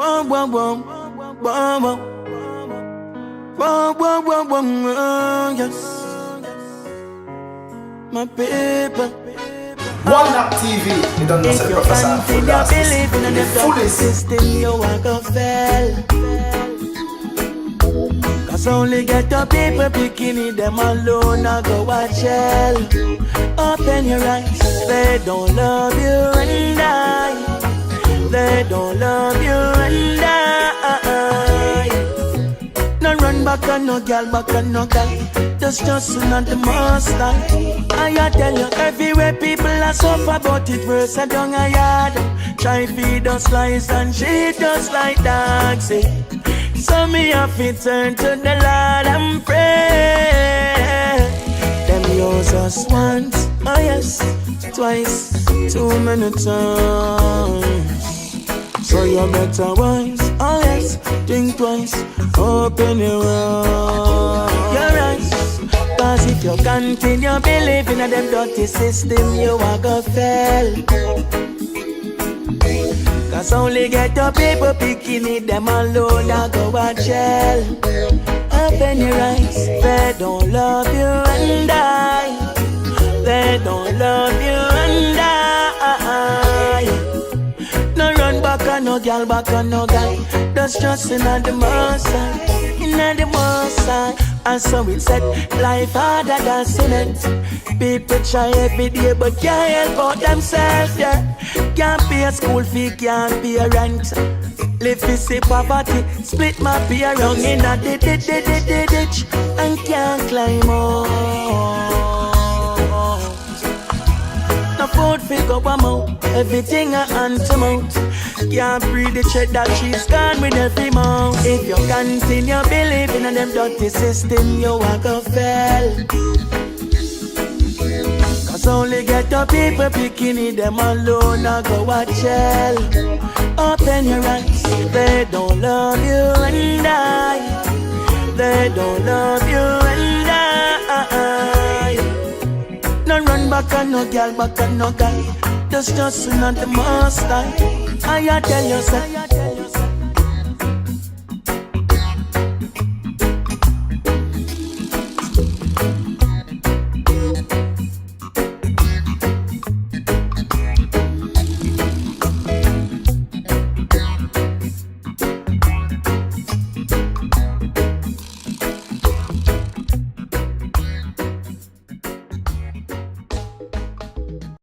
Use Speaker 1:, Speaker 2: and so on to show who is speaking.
Speaker 1: Bum, bum, bum, bum, bum. Bum, bum, bum, bum, yes. My paper.
Speaker 2: One Up TV, you don't know
Speaker 1: If
Speaker 2: say
Speaker 1: you
Speaker 2: Professor
Speaker 1: can't
Speaker 2: Full Gas
Speaker 1: believe in the
Speaker 2: fullest.
Speaker 1: system, you are gonna fail. Cause only get the people bikini, them alone, I go watch hell. Open your eyes, they don't love you and I. They don't love you and I. No run back on no girl, back on no guy. Just not the master. I tell you, everywhere people are suffer, but it worse than down a yard. Try feed us lies and treat us like dogs. So me have to turn to the Lord and pray. Them use us once, oh yes, twice, too many times. So you better wise, oh yes, think twice, open your eyes. Cause if you continue believing in them dirty system, you are gonna fail. Cause only get the people bikini, them alone, I go watch hell. Open your eyes, they don't love you and I. They don't love you and I. No run back on no girl, back on no guy. Just trusting on the most side, in the most side. And so it said, life harder than cement. People try every day but can't help out themselves, yeah. Can't pay a school fee, can't pay a rent. Live to see poverty, split my pay around in a ditch. And can't climb up. No food figure one out, everything a hand to mouth. Can't breathe the check that she's gone with every mouth. If you continue believing in them dirty system, you are gonna fail. Cause only get the people bikini, them alone, I go watch hell. Open your eyes, they don't love you and I. They don't love you and I. No run back on no girl, back on no guy. Just not the most time. I tell you, sir,